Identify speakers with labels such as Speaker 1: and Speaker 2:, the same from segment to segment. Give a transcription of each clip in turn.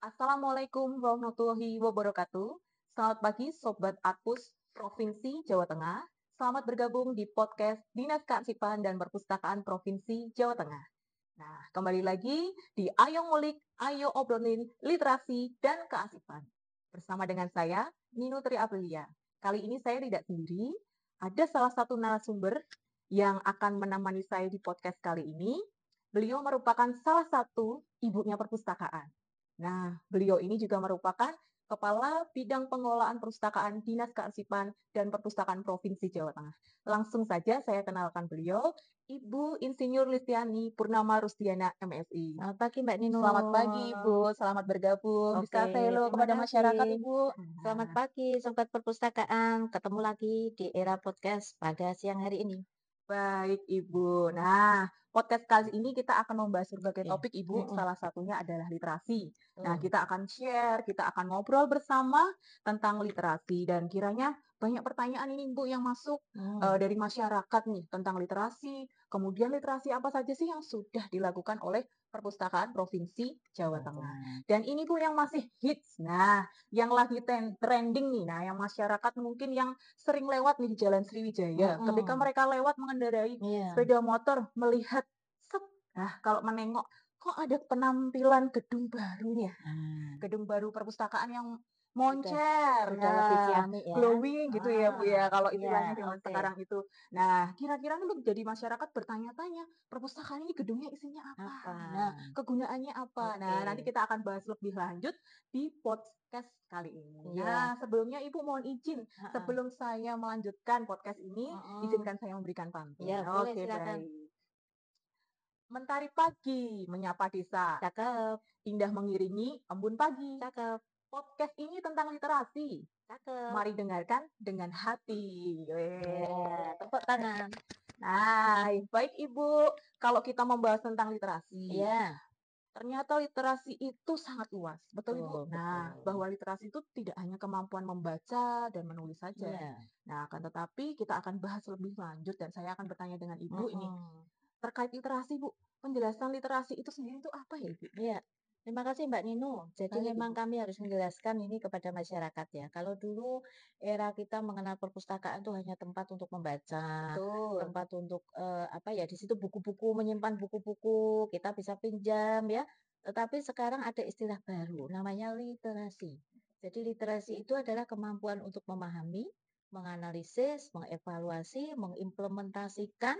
Speaker 1: Assalamualaikum warahmatullahi wabarakatuh. Selamat pagi Sobat Akpus Provinsi Jawa Tengah. Selamat bergabung di podcast Dinas Kearsipan dan Perpustakaan Provinsi Jawa Tengah. Nah, kembali lagi di Ayo Ngulik, Ayo Obrolin Literasi dan Kearsipan. Bersama dengan saya, Nino Tri Aprilia. Kali ini saya tidak sendiri, ada salah satu narasumber yang akan menemani saya di podcast kali ini. Beliau merupakan salah satu ibunya perpustakaan. Nah, beliau ini juga merupakan Kepala Bidang Pengelolaan Perpustakaan Dinas Kearsipan dan Perpustakaan Provinsi Jawa Tengah. Langsung saja saya kenalkan beliau, Ibu Insinyur Listiani Purnama Rusdiana MSI.
Speaker 2: Selamat pagi Mbak Nino.
Speaker 1: Selamat pagi Ibu, selamat bergabung. Bisa
Speaker 2: Oke,
Speaker 1: say hello
Speaker 2: terima
Speaker 1: kepada masyarakat
Speaker 2: kasih.
Speaker 1: Ibu.
Speaker 2: Selamat
Speaker 1: Nah,
Speaker 2: pagi Sobat Perpustakaan. Ketemu lagi di era podcast pada siang hari ini.
Speaker 1: baik Ibu. Nah, podcast kali ini kita akan membahas berbagai
Speaker 2: Oke.
Speaker 1: topik Ibu, salah satunya adalah literasi. Nah,
Speaker 2: Betul.
Speaker 1: kita akan share, kita akan ngobrol bersama tentang literasi dan kiranya banyak pertanyaan ini Ibu yang masuk
Speaker 2: Hmm,
Speaker 1: dari masyarakat nih tentang literasi. Kemudian literasi apa saja sih yang sudah dilakukan oleh Perpustakaan Provinsi Jawa Tengah.
Speaker 2: betul.
Speaker 1: Dan ini Bu yang masih hits. Nah, yang lagi trending nih. Nah, yang masyarakat mungkin yang sering lewat nih di Jalan Sriwijaya. Ketika
Speaker 2: Mm-mm.
Speaker 1: mereka lewat mengendarai
Speaker 2: Iya,
Speaker 1: sepeda motor, melihat set, nah kalau menengok kok ada penampilan gedung baru ya?
Speaker 2: nah,
Speaker 1: Gedung baru perpustakaan yang
Speaker 2: sudah
Speaker 1: moncer,
Speaker 2: sudah lebih
Speaker 1: ya,
Speaker 2: ciamik ya.
Speaker 1: glowing gitu ya Bu ya,
Speaker 2: Ah,
Speaker 1: kalau
Speaker 2: iya,
Speaker 1: istilahnya zaman
Speaker 2: oke.
Speaker 1: sekarang itu. Nah, kira-kira nih jadi masyarakat bertanya-tanya, perpustakaan ini gedungnya isinya apa?
Speaker 2: Apa?
Speaker 1: Nah, kegunaannya apa? Nah, nanti
Speaker 2: Oke.
Speaker 1: kita akan bahas lebih lanjut di podcast kali ini.
Speaker 2: Iya.
Speaker 1: Nah, sebelumnya Ibu mohon izin,
Speaker 2: Heeh.
Speaker 1: sebelum saya melanjutkan podcast ini,
Speaker 2: Mm-mm.
Speaker 1: izinkan saya memberikan
Speaker 2: Iya,
Speaker 1: pantun.
Speaker 2: boleh
Speaker 1: Oke,
Speaker 2: silakan.
Speaker 1: baik. Mentari pagi menyapa desa,
Speaker 2: Cakep,
Speaker 1: indah mengiringi embun pagi.
Speaker 2: cakep,
Speaker 1: Podcast ini tentang literasi.
Speaker 2: cakep.
Speaker 1: Mari dengarkan dengan hati.
Speaker 2: Ya,
Speaker 1: Weh.
Speaker 2: tepuk tangan.
Speaker 1: Nah, baik Ibu, kalau kita membahas tentang literasi,
Speaker 2: Iya,
Speaker 1: ternyata literasi itu sangat luas. Betul Ibu?
Speaker 2: betul,
Speaker 1: Nah,
Speaker 2: betul.
Speaker 1: bahwa literasi itu tidak hanya kemampuan membaca dan menulis saja.
Speaker 2: Iya.
Speaker 1: Nah, akan tetapi kita akan bahas lebih lanjut dan saya akan bertanya dengan Ibu ini
Speaker 2: Mhm.
Speaker 1: terkait literasi, Bu. Penjelasan literasi itu sendiri itu apa ya, Ibu?
Speaker 2: Iya. Terima kasih Mbak Nino. Jadi
Speaker 1: Baik,
Speaker 2: memang
Speaker 1: Ibu.
Speaker 2: kami harus menjelaskan ini kepada masyarakat ya. Kalau dulu era kita mengenal perpustakaan itu hanya tempat untuk membaca,
Speaker 1: Betul.
Speaker 2: tempat untuk apa ya, di situ buku-buku, menyimpan buku-buku, kita bisa pinjam ya. Tetapi sekarang ada istilah baru namanya literasi. Jadi literasi itu adalah kemampuan untuk memahami, menganalisis, mengevaluasi, mengimplementasikan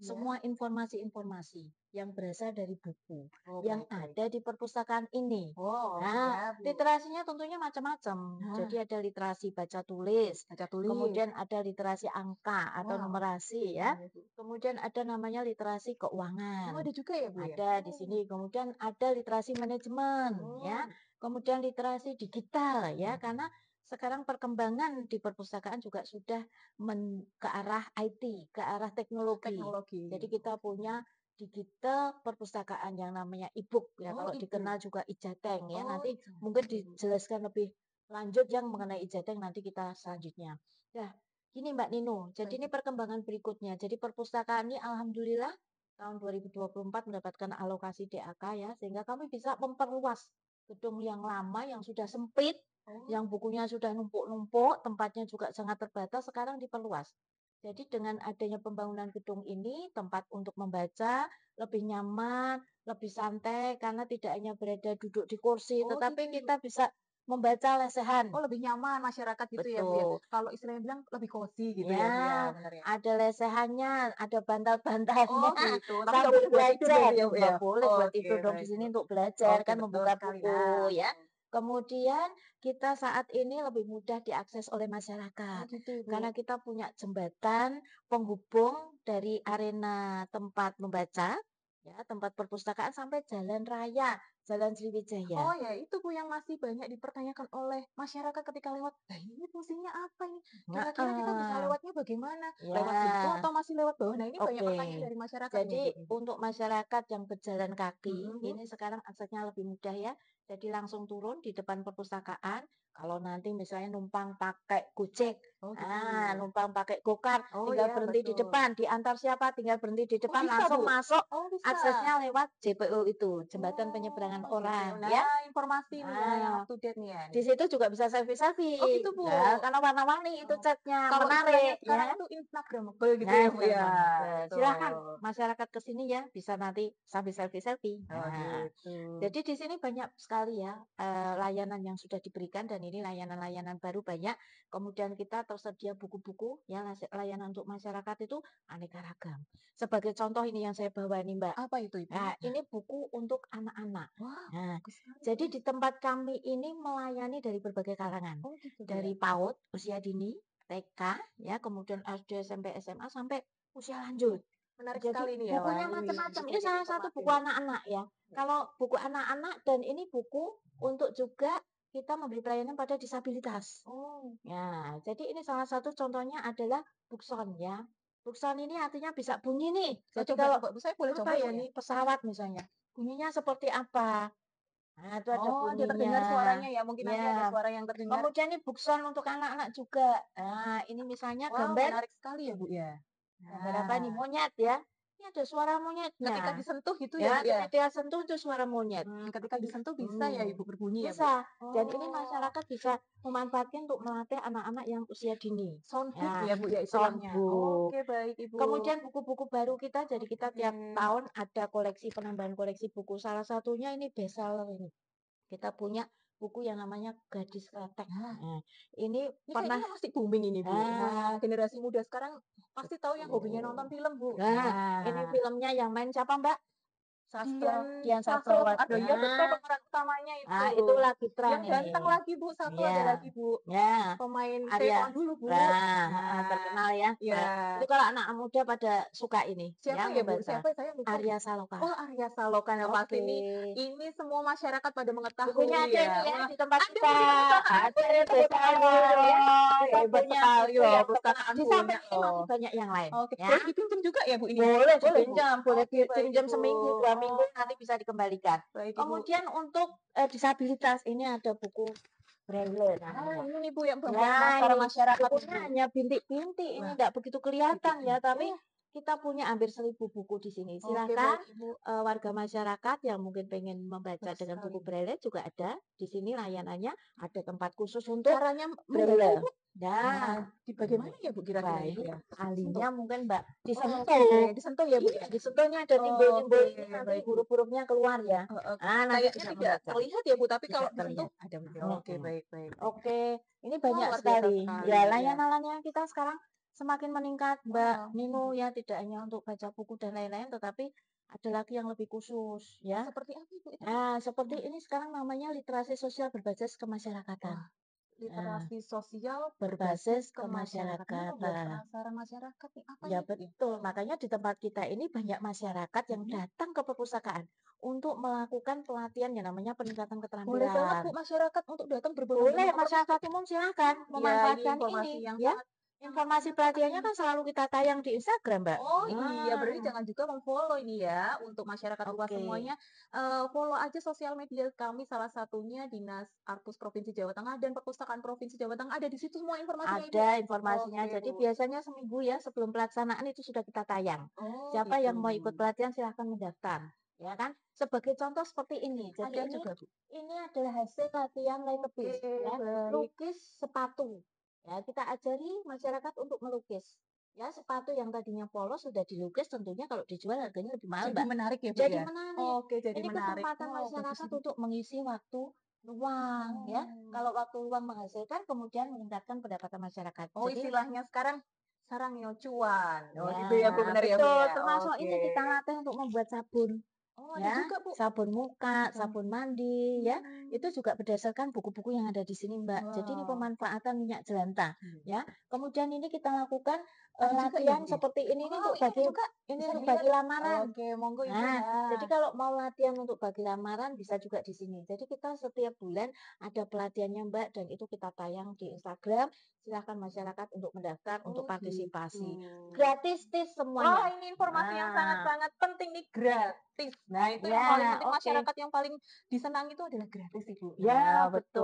Speaker 1: Ya.
Speaker 2: semua informasi-informasi yang berasal dari buku
Speaker 1: Oh,
Speaker 2: yang
Speaker 1: baik, baik.
Speaker 2: ada di perpustakaan ini.
Speaker 1: Oh,
Speaker 2: Nah,
Speaker 1: ya, Bu.
Speaker 2: literasinya tentunya macam-macam.
Speaker 1: Nah,
Speaker 2: Jadi ada literasi baca tulis,
Speaker 1: baca tulis.
Speaker 2: kemudian ada literasi angka atau
Speaker 1: Wow.
Speaker 2: numerasi ya.
Speaker 1: Iya, Bu.
Speaker 2: Kemudian ada namanya literasi
Speaker 1: Oh,
Speaker 2: keuangan.
Speaker 1: ada juga ya, Bu, ya?
Speaker 2: Ada di
Speaker 1: Oh.
Speaker 2: sini. Kemudian ada literasi manajemen ya.
Speaker 1: Oh.
Speaker 2: Kemudian literasi digital ya, karena sekarang perkembangan di perpustakaan juga sudah ke arah IT, ke arah teknologi. Jadi
Speaker 1: Teknologi.
Speaker 2: kita punya digital perpustakaan yang namanya e-book ya,
Speaker 1: Oh,
Speaker 2: kalau
Speaker 1: ibu.
Speaker 2: dikenal juga Ijateng ya.
Speaker 1: Oh,
Speaker 2: Nanti mungkin
Speaker 1: ijazah.
Speaker 2: dijelaskan lebih lanjut yang mengenai Ijateng nanti kita selanjutnya. Nah, gini Mbak Nino, jadi
Speaker 1: Baik,
Speaker 2: ini
Speaker 1: Bu.
Speaker 2: perkembangan berikutnya. Jadi perpustakaan ini alhamdulillah tahun 2024 mendapatkan alokasi DAK ya, sehingga kami bisa memperluas gedung yang lama yang sudah sempit,
Speaker 1: Oh,
Speaker 2: yang bukunya sudah numpuk-numpuk, tempatnya juga sangat terbatas, sekarang diperluas. Jadi dengan adanya pembangunan gedung ini, tempat untuk membaca lebih nyaman, lebih santai, karena tidak hanya berada duduk di kursi,
Speaker 1: oh
Speaker 2: tetapi
Speaker 1: gitu.
Speaker 2: kita bisa membaca lesehan.
Speaker 1: Oh, lebih nyaman masyarakat gitu ya, Bu, ya?
Speaker 2: Betul.
Speaker 1: Kalau istilahnya bilang lebih cozy gitu ya, Bu, ya?
Speaker 2: Ya,
Speaker 1: Benar ya?
Speaker 2: ada lesehannya, ada
Speaker 1: Oh,
Speaker 2: bantal-bantalnya,
Speaker 1: gitu. Tapi nggak
Speaker 2: sambil
Speaker 1: boleh buat tidur
Speaker 2: belajar.
Speaker 1: berarti ya, Bu,
Speaker 2: Nggak
Speaker 1: ya?
Speaker 2: boleh buat
Speaker 1: Oke,
Speaker 2: tidur dong, di
Speaker 1: baik, Bu.
Speaker 2: sini untuk belajar,
Speaker 1: Oke,
Speaker 2: kan
Speaker 1: betul
Speaker 2: membuka
Speaker 1: sekali.
Speaker 2: buku
Speaker 1: Nah,
Speaker 2: ya. Kemudian kita saat ini lebih mudah diakses oleh
Speaker 1: oh
Speaker 2: masyarakat,
Speaker 1: gitu, Ibu.
Speaker 2: karena kita punya jembatan penghubung dari arena tempat membaca, ya, tempat perpustakaan sampai jalan raya, Jalan
Speaker 1: Oh
Speaker 2: Sriwijaya.
Speaker 1: ya, itu Bu yang masih banyak dipertanyakan oleh masyarakat ketika lewat. Lah ini fungsinya apa ini? Kira-kira kita bisa
Speaker 2: Heeh,
Speaker 1: lewatnya bagaimana? Lewat situ
Speaker 2: ya.
Speaker 1: atau masih lewat bawah? Nah, ini banyak
Speaker 2: Oke,
Speaker 1: pertanyaan dari masyarakat ini
Speaker 2: jadi
Speaker 1: Bu.
Speaker 2: untuk masyarakat yang berjalan kaki,
Speaker 1: Mhm, Bu.
Speaker 2: ini sekarang aksesnya lebih mudah ya. Jadi langsung turun di depan perpustakaan. Kalau nanti misalnya numpang pakai Gojek,
Speaker 1: Oh gitu.
Speaker 2: Numpang pakai go-kart,
Speaker 1: Oh
Speaker 2: tinggal
Speaker 1: ya,
Speaker 2: berhenti di
Speaker 1: betul.
Speaker 2: depan, diantar siapa, tinggal berhenti di
Speaker 1: Oh
Speaker 2: depan,
Speaker 1: bisa,
Speaker 2: langsung
Speaker 1: Bu?
Speaker 2: masuk,
Speaker 1: Oh bisa.
Speaker 2: aksesnya lewat JPO itu, Jembatan Penyeberangan
Speaker 1: Oh,
Speaker 2: Orang,
Speaker 1: JPO.
Speaker 2: ya.
Speaker 1: Nah, informasi nih ya yang up
Speaker 2: Nah,
Speaker 1: to date nih ya
Speaker 2: di
Speaker 1: nih.
Speaker 2: situ juga bisa
Speaker 1: Oh
Speaker 2: selfie-selfie.
Speaker 1: gitu, Bu?
Speaker 2: Nah, karena warna-warni itu
Speaker 1: Oh,
Speaker 2: catnya,
Speaker 1: kalau istilahnya
Speaker 2: menarik,
Speaker 1: sekarang
Speaker 2: ya.
Speaker 1: itu instagramable gitu
Speaker 2: Nah,
Speaker 1: ya, Bu, ya?
Speaker 2: Instagramable. Silakan
Speaker 1: Betul.
Speaker 2: masyarakat ke sini ya, bisa nanti sambil selfie-selfie.
Speaker 1: Oh
Speaker 2: Nah,
Speaker 1: gitu.
Speaker 2: jadi di sini banyak sekali ya layanan yang sudah diberikan dan ini layanan-layanan baru banyak. Kemudian kita tersedia buku-buku ya layanan untuk masyarakat itu aneka ragam. Sebagai contoh ini yang saya bawa nih Mbak.
Speaker 1: Apa itu, Ibu?
Speaker 2: Nah, ini buku untuk anak-anak.
Speaker 1: Wah,
Speaker 2: Nah,
Speaker 1: bagus sekali,
Speaker 2: jadi
Speaker 1: Bu.
Speaker 2: di tempat kami ini melayani dari berbagai kalangan.
Speaker 1: Oh gitu, Bu, ya?
Speaker 2: Dari PAUD, usia dini, TK, ya, kemudian SD, SMP, SMA, sampai usia lanjut.
Speaker 1: Menarik
Speaker 2: Jadi
Speaker 1: sekali nih ya, Wak.
Speaker 2: bukunya
Speaker 1: Ini
Speaker 2: macam-macam. Ini
Speaker 1: sedikit
Speaker 2: salah satu
Speaker 1: informasi
Speaker 2: buku
Speaker 1: nih.
Speaker 2: anak-anak ya. Kalau buku anak-anak dan ini buku untuk juga kita memberi pelayanan pada disabilitas.
Speaker 1: Oh,
Speaker 2: Ya, jadi ini salah satu contohnya adalah Bukson ya. Bukson ini artinya bisa bunyi nih. Jadi
Speaker 1: coba
Speaker 2: kalau
Speaker 1: coba, Bu. Saya boleh
Speaker 2: apa
Speaker 1: coba, Bu,
Speaker 2: ya
Speaker 1: ya?
Speaker 2: nih pesawat misalnya, bunyinya seperti apa? Nah, itu ada
Speaker 1: Oh, dia
Speaker 2: bunyinya.
Speaker 1: terdengar suaranya ya. Mungkin nanti ada
Speaker 2: Ya.
Speaker 1: suara yang terdengar.
Speaker 2: Kemudian ini Bukson untuk anak-anak juga. Nah, ini misalnya
Speaker 1: Wow,
Speaker 2: gambar
Speaker 1: menarik sekali ya, Bu, ya.
Speaker 2: gambar apa nih?
Speaker 1: Nah,
Speaker 2: Monyet ya. Ini ada suara
Speaker 1: ketika
Speaker 2: monyetnya.
Speaker 1: disentuh gitu ya,
Speaker 2: Ya,
Speaker 1: Bu, ya?
Speaker 2: ketika sentuh itu suara monyet.
Speaker 1: Ketika disentuh bisa ya,
Speaker 2: Hmm,
Speaker 1: Ibu, berbunyi ya, Bu?
Speaker 2: bisa. Dan ini
Speaker 1: Oh,
Speaker 2: masyarakat bisa memanfaatkan untuk melatih anak-anak yang usia dini.
Speaker 1: soundbook
Speaker 2: Ya,
Speaker 1: ya, Bu, ya istilahnya?
Speaker 2: soundbook.
Speaker 1: Oke, baik, Ibu.
Speaker 2: Kemudian buku-buku baru kita, jadi kita tiap
Speaker 1: Oke.
Speaker 2: tahun ada koleksi penambahan koleksi buku. Salah satunya ini bestseller ini. Kita punya buku yang namanya Gadis Kretek.
Speaker 1: Nah,
Speaker 2: Nah, ini
Speaker 1: ini
Speaker 2: pernah
Speaker 1: kayaknya masih booming ini, Bu.
Speaker 2: ah,
Speaker 1: Nah, generasi muda sekarang pasti tahu yang hobinya
Speaker 2: betul.
Speaker 1: nonton film, Bu.
Speaker 2: Nah, ini
Speaker 1: Nah,
Speaker 2: filmnya yang main siapa, Mbak?
Speaker 1: Dian
Speaker 2: Dian
Speaker 1: Sastro,
Speaker 2: Sastrawati.
Speaker 1: aduh iya betul pemeran utamanya itu.
Speaker 2: Itu lagi tren
Speaker 1: Yang
Speaker 2: ini.
Speaker 1: ganteng lagi, Bu, satu ada
Speaker 2: Ya,
Speaker 1: lagi, Bu.
Speaker 2: ya,
Speaker 1: Pemain
Speaker 2: Arya.
Speaker 1: sinetron dulu, Bu. Nah,
Speaker 2: Terkenal ya.
Speaker 1: ya.
Speaker 2: Itu kalau anak muda pada suka ini,
Speaker 1: Siapa
Speaker 2: ya
Speaker 1: ya, Bu?
Speaker 2: membaca.
Speaker 1: Siapa? Saya lupa, Bu.
Speaker 2: Arya Saloka.
Speaker 1: Oh, Arya Saloka. Nah, pasti
Speaker 2: Oke.
Speaker 1: ini semua masyarakat pada
Speaker 2: Bukunya
Speaker 1: mengetahui
Speaker 2: ada ini
Speaker 1: ya.
Speaker 2: ya
Speaker 1: Wah,
Speaker 2: di tempat
Speaker 1: ada
Speaker 2: kita.
Speaker 1: Bu di perpustakaan
Speaker 2: Ada
Speaker 1: Anda ini
Speaker 2: bestseller
Speaker 1: kebetulan.
Speaker 2: ya. Kita
Speaker 1: Hebat
Speaker 2: punya
Speaker 1: sekali
Speaker 2: buku
Speaker 1: loh,
Speaker 2: yang terkenal.
Speaker 1: perpustakaan
Speaker 2: Di samping
Speaker 1: punya
Speaker 2: ini masih
Speaker 1: loh.
Speaker 2: banyak yang lain,
Speaker 1: Oke,
Speaker 2: ya.
Speaker 1: boleh dipinjam juga ya, Bu, ini?
Speaker 2: Boleh
Speaker 1: Boleh, Bu?
Speaker 2: dipinjam, boleh
Speaker 1: Oke, baik,
Speaker 2: dipinjam
Speaker 1: Ibu.
Speaker 2: seminggu, 2 minggu,
Speaker 1: Oh,
Speaker 2: nanti bisa dikembalikan.
Speaker 1: baik, Ibu.
Speaker 2: Kemudian untuk disabilitas ini ada buku Braille
Speaker 1: Nah,
Speaker 2: namanya.
Speaker 1: ini nih, Bu, yang perempuan
Speaker 2: Ya,
Speaker 1: para
Speaker 2: ini
Speaker 1: masyarakat nih,
Speaker 2: bukunya
Speaker 1: Bu.
Speaker 2: hanya bintik-bintik, ini
Speaker 1: Wah,
Speaker 2: enggak begitu kelihatan ya,
Speaker 1: titik-titik.
Speaker 2: tapi kita punya hampir 1.000 buku di sini.
Speaker 1: Oke,
Speaker 2: Silakan
Speaker 1: baik, Ibu.
Speaker 2: warga masyarakat yang mungkin pengen membaca
Speaker 1: Bagus
Speaker 2: dengan
Speaker 1: sekali.
Speaker 2: buku Braille juga ada di sini layanannya, ada tempat khusus untuk
Speaker 1: Caranya membaca,
Speaker 2: Braille.
Speaker 1: Ibu?
Speaker 2: Ya,
Speaker 1: Nah, bagaimana ya, Bu, kira-kira nih, Bu,
Speaker 2: baik.
Speaker 1: ya? Sentuh.
Speaker 2: Ahlinya mungkin Mbak
Speaker 1: Oh,
Speaker 2: disentuh.
Speaker 1: oke, disentuh ya, Bu,
Speaker 2: Iya,
Speaker 1: ya?
Speaker 2: disentuhnya ada timbul-timbul
Speaker 1: Oke,
Speaker 2: ini nanti
Speaker 1: baik, Bu.
Speaker 2: huruf-hurufnya keluar ya.
Speaker 1: Oke.
Speaker 2: Nanti
Speaker 1: Kayaknya
Speaker 2: bisa
Speaker 1: tidak
Speaker 2: membaca.
Speaker 1: terlihat ya, Bu, tapi kalau
Speaker 2: Tidak
Speaker 1: disentuh
Speaker 2: terlihat.
Speaker 1: ada, Bu. Oke,
Speaker 2: Mm-mm.
Speaker 1: baik, baik, baik.
Speaker 2: Oke, ini
Speaker 1: Wah,
Speaker 2: banyak
Speaker 1: luar biasa
Speaker 2: sekali.
Speaker 1: sekali,
Speaker 2: Ya,
Speaker 1: ya.
Speaker 2: layanan-layanan kita sekarang semakin meningkat, Mbak
Speaker 1: Wah,
Speaker 2: Nino ya, tidak hanya untuk baca buku dan lain-lain, tetapi ada lagi yang lebih khusus ya.
Speaker 1: seperti apa, Ibu, itu?
Speaker 2: Nah, seperti ini sekarang namanya literasi sosial berbasis kemasyarakatan.
Speaker 1: Wah,
Speaker 2: Nah,
Speaker 1: literasi sosial berbasis
Speaker 2: berbasis
Speaker 1: kemasyarakatan. Ini membuat
Speaker 2: kemasyarakatan.
Speaker 1: penasaran masyarakat nih, apa
Speaker 2: Ya
Speaker 1: ini, Bu, ya?
Speaker 2: betul, makanya di tempat kita ini banyak masyarakat yang
Speaker 1: Mhm.
Speaker 2: datang ke perpustakaan untuk melakukan pelatihan yang namanya peningkatan
Speaker 1: Boleh banget,
Speaker 2: keterampilan.
Speaker 1: Bu, masyarakat untuk datang
Speaker 2: Boleh,
Speaker 1: berbondong-bondong ke
Speaker 2: masyarakat
Speaker 1: perpustakaan.
Speaker 2: umum silakan
Speaker 1: Iya, ini
Speaker 2: memanfaatkan
Speaker 1: informasi
Speaker 2: ini,
Speaker 1: yang
Speaker 2: ya.
Speaker 1: sangat
Speaker 2: Informasi
Speaker 1: sangat sangat
Speaker 2: pelatihannya
Speaker 1: ini.
Speaker 2: kan selalu kita tayang di Instagram, Mbak.
Speaker 1: Oh iya, berarti jangan juga mem-follow ini ya, untuk masyarakat luas
Speaker 2: Oke.
Speaker 1: semuanya, follow aja sosial media kami, salah satunya Dinas Artus Provinsi Jawa Tengah dan Perpustakaan Provinsi Jawa Tengah, ada di situ semua informasinya, Ibu?
Speaker 2: Ada informasinya.
Speaker 1: Oke,
Speaker 2: Jadi
Speaker 1: Bu.
Speaker 2: biasanya seminggu ya sebelum pelaksanaan itu sudah kita tayang.
Speaker 1: Oh,
Speaker 2: Siapa
Speaker 1: gitu.
Speaker 2: yang mau ikut pelatihan silahkan mendaftar. Ya kan? Sebagai contoh seperti ini. Jadi
Speaker 1: Ada
Speaker 2: ini
Speaker 1: juga, Bu?
Speaker 2: ini adalah hasil latihan
Speaker 1: Oke,
Speaker 2: latebis ya.
Speaker 1: baik.
Speaker 2: Lukis sepatu. Ya, kita ajari masyarakat untuk melukis. Ya, sepatu yang tadinya polos sudah dilukis tentunya kalau dijual harganya lebih mahal,
Speaker 1: Jadi
Speaker 2: Mbak.
Speaker 1: menarik ya, Bu,
Speaker 2: Jadi
Speaker 1: ya?
Speaker 2: menarik.
Speaker 1: Oke, jadi
Speaker 2: Ini
Speaker 1: menarik.
Speaker 2: kesempatan
Speaker 1: Oh, bagus
Speaker 2: masyarakat
Speaker 1: ini.
Speaker 2: untuk mengisi waktu luang ya.
Speaker 1: Oh.
Speaker 2: Kalau waktu luang menghasilkan kemudian meningkatkan pendapatan masyarakat.
Speaker 1: Oh,
Speaker 2: Jadi
Speaker 1: istilahnya sekarang sarang cuan. Oh, gitu ya, Bu,
Speaker 2: ya
Speaker 1: benar ya, Bu,
Speaker 2: betul,
Speaker 1: ya?
Speaker 2: termasuk
Speaker 1: Oke.
Speaker 2: ini kita latih untuk membuat sabun.
Speaker 1: Oh, ada
Speaker 2: Ya,
Speaker 1: juga, Bu?
Speaker 2: sabun muka,
Speaker 1: Sabun.
Speaker 2: sabun mandi, ya, itu
Speaker 1: Hmm.
Speaker 2: juga berdasarkan buku-buku yang ada di sini, Mbak. Jadi ini
Speaker 1: Wow.
Speaker 2: pemanfaatan minyak jelantah,
Speaker 1: Hmm.
Speaker 2: ya. Kemudian ini kita lakukan
Speaker 1: Ada juga ya,
Speaker 2: latihan
Speaker 1: Bu, ya?
Speaker 2: seperti ini
Speaker 1: Oh,
Speaker 2: untuk
Speaker 1: ini ada
Speaker 2: bagi
Speaker 1: juga,
Speaker 2: ini
Speaker 1: bisa
Speaker 2: untuk
Speaker 1: dilihat?
Speaker 2: bagi lamaran.
Speaker 1: Oke, monggo Ibu.
Speaker 2: Nah, jadi
Speaker 1: Nah,
Speaker 2: kalau mau latihan untuk bagi lamaran bisa juga di sini. Jadi kita setiap bulan ada pelatihannya, Mbak, dan itu kita tayang di Instagram. Silahkan masyarakat untuk mendaftar, untuk
Speaker 1: oh gitu.
Speaker 2: partisipasi. Gratis, tis
Speaker 1: Wah,
Speaker 2: semuanya.
Speaker 1: ini informasi yang
Speaker 2: Nah,
Speaker 1: sangat-sangat penting nih, gratis. Nah, itu yang paling
Speaker 2: ya,
Speaker 1: penting
Speaker 2: oke.
Speaker 1: masyarakat yang paling disenangi itu adalah gratis. gratis Ibu.
Speaker 2: Ya,
Speaker 1: Nah, betul.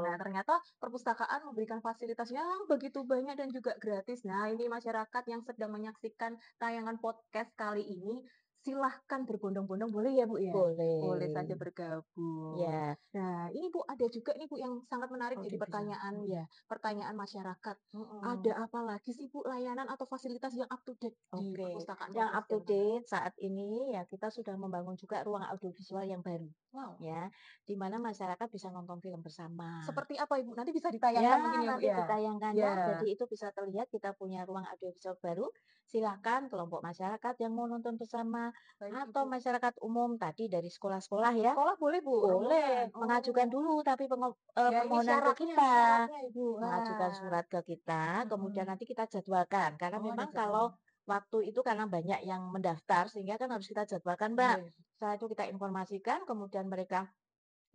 Speaker 1: Nah,
Speaker 2: betul.
Speaker 1: ternyata perpustakaan memberikan fasilitas yang begitu banyak dan juga gratis. Nah, ini masyarakat yang sedang menyaksikan tayangan podcast kali ini, silahkan berbondong-bondong boleh ya Bu ya? Boleh saja
Speaker 2: Boleh.
Speaker 1: bergabung.
Speaker 2: Ya,
Speaker 1: Nah, ini Bu ada juga nih Bu yang sangat menarik jadi
Speaker 2: audiovisual.
Speaker 1: pertanyaan ya, pertanyaan masyarakat.
Speaker 2: Mhm.
Speaker 1: Ada apa lagi sih Bu layanan atau fasilitas yang up to date di
Speaker 2: Oke,
Speaker 1: perpustakaan
Speaker 2: yang up
Speaker 1: Provinsi
Speaker 2: to
Speaker 1: Jawa Tengah?
Speaker 2: date saat ini ya kita sudah membangun juga ruang audiovisual yang baru,
Speaker 1: Wow,
Speaker 2: ya, di mana masyarakat bisa nonton film bersama.
Speaker 1: seperti apa Ibu? Nanti bisa
Speaker 2: Ya,
Speaker 1: ditayangkan mungkin ya Bu
Speaker 2: nanti
Speaker 1: ya?
Speaker 2: ditayangkan ya.
Speaker 1: Ya,
Speaker 2: Jadi itu bisa terlihat kita punya ruang audiovisual baru. Silahkan kelompok masyarakat yang mau nonton bersama
Speaker 1: baik
Speaker 2: atau
Speaker 1: Ibu.
Speaker 2: masyarakat umum tadi dari sekolah-sekolah ya,
Speaker 1: Sekolah boleh Bu, rombongan?
Speaker 2: boleh mengajukan
Speaker 1: Oh,
Speaker 2: dulu tapi
Speaker 1: ya ini
Speaker 2: permohonan ke
Speaker 1: syaratnya
Speaker 2: kita.
Speaker 1: syaratnya Ibu.
Speaker 2: Mengajukan
Speaker 1: Wah,
Speaker 2: surat ke kita, kemudian
Speaker 1: mhm.
Speaker 2: nanti kita jadwalkan. Karena
Speaker 1: Oh ada
Speaker 2: memang
Speaker 1: jadwalnya.
Speaker 2: kalau waktu itu karena banyak yang mendaftar sehingga kan harus kita jadwalkan, Mbak.
Speaker 1: Iya,
Speaker 2: Setelah itu kita informasikan, kemudian mereka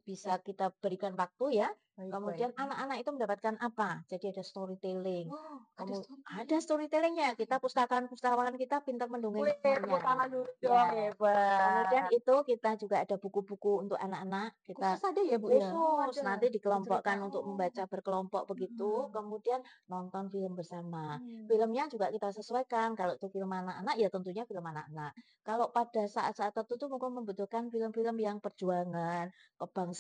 Speaker 2: bisa kita berikan waktu ya.
Speaker 1: baik baik.
Speaker 2: Kemudian anak-anak itu mendapatkan apa? Jadi ada storytelling.
Speaker 1: Oh, ada
Speaker 2: Ada
Speaker 1: storytelling.
Speaker 2: storytellingnya. Kita pustakawan-pustakawan kita pintar mendongeng
Speaker 1: Wih, tepuk
Speaker 2: semuanya.
Speaker 1: tangan dulu dong,
Speaker 2: Ya. Kemudian
Speaker 1: hebat.
Speaker 2: itu kita juga ada buku-buku untuk anak-anak.
Speaker 1: Khusus
Speaker 2: Kita
Speaker 1: ada ya Bu ya? Oh
Speaker 2: khusus
Speaker 1: ada,
Speaker 2: nanti
Speaker 1: buku cerita.
Speaker 2: dikelompokkan untuk
Speaker 1: Oh,
Speaker 2: membaca berkelompok begitu.
Speaker 1: mhm.
Speaker 2: Kemudian nonton film bersama.
Speaker 1: Hmm.
Speaker 2: Filmnya juga kita sesuaikan. Kalau itu film anak-anak ya tentunya film anak-anak. Kalau pada saat-saat tertentu mungkin membutuhkan film-film yang perjuangan,
Speaker 1: Oh, kalau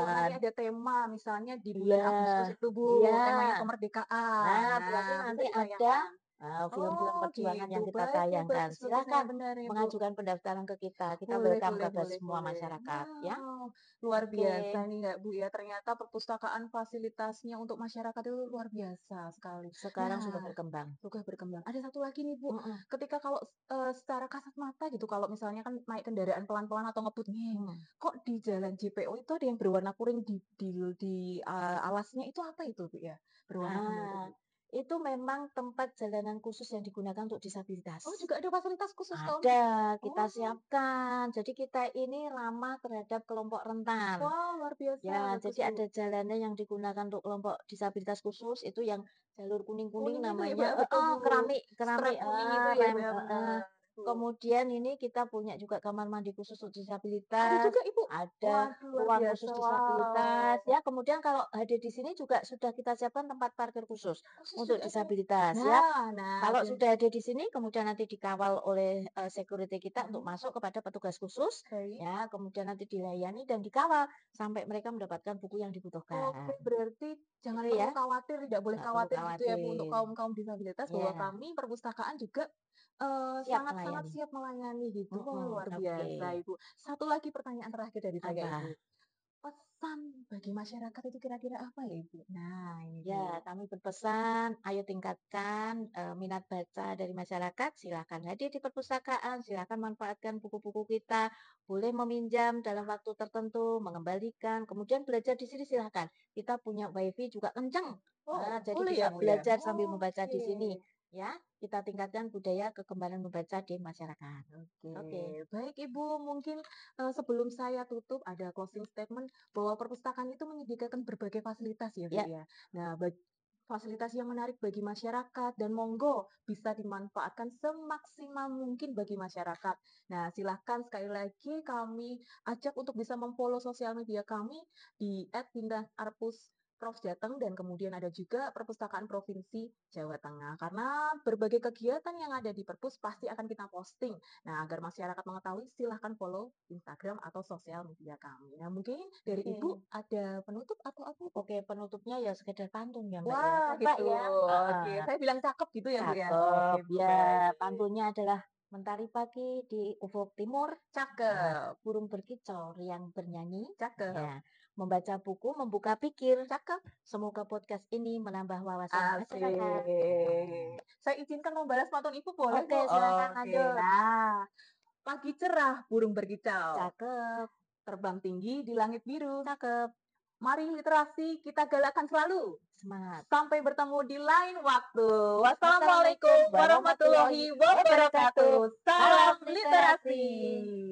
Speaker 1: nanti
Speaker 2: kebangsaan.
Speaker 1: ada tema, misalnya di bulan
Speaker 2: Iya,
Speaker 1: Agustus itu Bu,
Speaker 2: iya.
Speaker 1: temanya kemerdekaan.
Speaker 2: Nah, berarti
Speaker 1: Nah, bisa
Speaker 2: nanti ada,
Speaker 1: ditayangkan.
Speaker 2: film-film
Speaker 1: Oh,
Speaker 2: perjuangan
Speaker 1: gitu.
Speaker 2: yang kita
Speaker 1: Baik Bu,
Speaker 2: tayangkan.
Speaker 1: bagus bagus. Nah,
Speaker 2: Silakan
Speaker 1: benar nih Bu.
Speaker 2: mengajukan pendaftaran ke kita. Kita
Speaker 1: Boleh
Speaker 2: welcome
Speaker 1: boleh
Speaker 2: kepada
Speaker 1: boleh
Speaker 2: semua
Speaker 1: boleh.
Speaker 2: masyarakat, ya.
Speaker 1: Wow, luar biasa
Speaker 2: Oke,
Speaker 1: nih nggak Bu ya, ternyata perpustakaan fasilitasnya untuk masyarakat itu luar biasa sekali.
Speaker 2: sekarang sudah
Speaker 1: Nah,
Speaker 2: berkembang.
Speaker 1: juga berkembang. Ada satu lagi nih Bu,
Speaker 2: Mhm,
Speaker 1: ketika kalau, secara kasat mata gitu, kalau misalnya kan naik kendaraan pelan-pelan atau ngebut, "Ngeng,"
Speaker 2: mhm.
Speaker 1: kok di jalan JPO itu ada yang berwarna kuning di alasnya itu apa itu Bu ya? Berwarna kuning itu
Speaker 2: Nah,
Speaker 1: Bu?
Speaker 2: itu memang tempat jalanan khusus yang digunakan untuk disabilitas.
Speaker 1: Oh juga ada fasilitas khusus kaum
Speaker 2: Ada, kita
Speaker 1: oh,
Speaker 2: siapkan. Jadi kita ini ramah terhadap kelompok rentan.
Speaker 1: wow luar biasa,
Speaker 2: Ya,
Speaker 1: bagus
Speaker 2: jadi
Speaker 1: Bu.
Speaker 2: ada jalannya yang digunakan untuk kelompok disabilitas khusus, itu yang jalur kuning-kuning
Speaker 1: Kuning itu ya Bu
Speaker 2: namanya
Speaker 1: ya? Betul Bu.
Speaker 2: keramik keramik,
Speaker 1: Strap kuning itu ya Bu
Speaker 2: rem
Speaker 1: ya? Bener, Bu.
Speaker 2: Kemudian ini kita punya juga kamar mandi khusus untuk
Speaker 1: Ada
Speaker 2: disabilitas,
Speaker 1: juga Ibu?
Speaker 2: ada
Speaker 1: Waduh luar
Speaker 2: ruang
Speaker 1: biasa,
Speaker 2: khusus disabilitas,
Speaker 1: wow.
Speaker 2: ya. Kemudian kalau hadir di sini juga sudah kita siapkan tempat parkir khusus
Speaker 1: Khusus
Speaker 2: untuk
Speaker 1: juga ada?
Speaker 2: disabilitas, ya.
Speaker 1: Nah
Speaker 2: Kalau
Speaker 1: dan
Speaker 2: sudah ada di sini, kemudian nanti dikawal oleh, security kita untuk
Speaker 1: mhm,
Speaker 2: masuk kepada petugas khusus,
Speaker 1: baik.
Speaker 2: ya, kemudian nanti dilayani dan dikawal sampai mereka mendapatkan buku yang
Speaker 1: Oke,
Speaker 2: dibutuhkan.
Speaker 1: berarti jangan
Speaker 2: Itu
Speaker 1: perlu
Speaker 2: ya,
Speaker 1: khawatir, tidak boleh
Speaker 2: nggak perlu
Speaker 1: khawatir gitu ya Bu, untuk
Speaker 2: khawatir.
Speaker 1: kaum-kaum disabilitas bahwa
Speaker 2: Ya,
Speaker 1: kami perpustakaan juga,
Speaker 2: siap
Speaker 1: sangat-sangat
Speaker 2: melayani.
Speaker 1: siap melayani gitu. Wah, luar
Speaker 2: Oke.
Speaker 1: biasa Ibu. Satu lagi pertanyaan terakhir dari saya Ibu.
Speaker 2: Apa?
Speaker 1: Pesan bagi masyarakat itu kira-kira apa ya Ibu? Nah ini
Speaker 2: Ya,
Speaker 1: Bu.
Speaker 2: kami berpesan, ayo tingkatkan minat baca dari masyarakat. Silakan hadir di perpustakaan, silakan manfaatkan buku-buku kita. Boleh meminjam dalam waktu tertentu, mengembalikan, kemudian belajar di sini silakan. Kita punya wifi juga kenceng.
Speaker 1: Oh,
Speaker 2: Jadi
Speaker 1: boleh
Speaker 2: bisa
Speaker 1: ya Bu ya?
Speaker 2: belajar sambil membaca
Speaker 1: Oke.
Speaker 2: di sini. Ya, kita tingkatkan budaya kegemaran membaca di masyarakat.
Speaker 1: Oke,
Speaker 2: Oke,
Speaker 1: baik Ibu, mungkin, sebelum saya tutup ada closing statement bahwa perpustakaan itu menyediakan berbagai fasilitas ya, Bu,
Speaker 2: ya,
Speaker 1: ya. Nah, fasilitas yang menarik bagi masyarakat dan monggo bisa dimanfaatkan semaksimal mungkin bagi masyarakat. Nah, silahkan sekali lagi kami ajak untuk bisa memfollow sosial media kami di @dindaharpus Prof Jateng dan kemudian ada juga Perpustakaan Provinsi Jawa Tengah. Karena berbagai kegiatan yang ada di Perpus pasti akan kita posting. Nah, agar masyarakat mengetahui, silahkan follow Instagram atau sosial media kami. Nah, mungkin dari Ibu
Speaker 2: oke.
Speaker 1: ada penutup atau apa, Bu?
Speaker 2: Oke, penutupnya ya sekedar pantun ya, Mbak, ya.
Speaker 1: Wah,
Speaker 2: Coba
Speaker 1: gitu.
Speaker 2: ya.
Speaker 1: Oke,
Speaker 2: Heeh.
Speaker 1: saya bilang cakep gitu ya, Bu, ya? Oke,
Speaker 2: Cakep,
Speaker 1: Bu,
Speaker 2: ya.
Speaker 1: baik.
Speaker 2: Pantunnya adalah mentari pagi di ufuk timur,
Speaker 1: Cakep,
Speaker 2: burung berkicau yang bernyanyi,
Speaker 1: cakep,
Speaker 2: ya. Membaca buku, membuka pikir.
Speaker 1: cakep.
Speaker 2: Semoga podcast ini menambah wawasan masyarakat.
Speaker 1: Asik. Saya izinkan membalas pantun Ibu boleh, Bu?
Speaker 2: Oke, silakan
Speaker 1: Oke,
Speaker 2: lanjut.
Speaker 1: nah. Pagi cerah, burung berkicau.
Speaker 2: Cakep,
Speaker 1: Terbang tinggi di langit biru.
Speaker 2: cakep.
Speaker 1: Mari literasi kita galakkan selalu.
Speaker 2: Semangat.
Speaker 1: Sampai bertemu di lain waktu.
Speaker 2: Wassalamualaikum
Speaker 1: Wassalamualaikum
Speaker 2: warahmatullahi
Speaker 1: warahmatullahi
Speaker 2: wabarakatuh.
Speaker 1: wabarakatuh.
Speaker 2: Salam
Speaker 1: Salam
Speaker 2: literasi.
Speaker 1: literasi.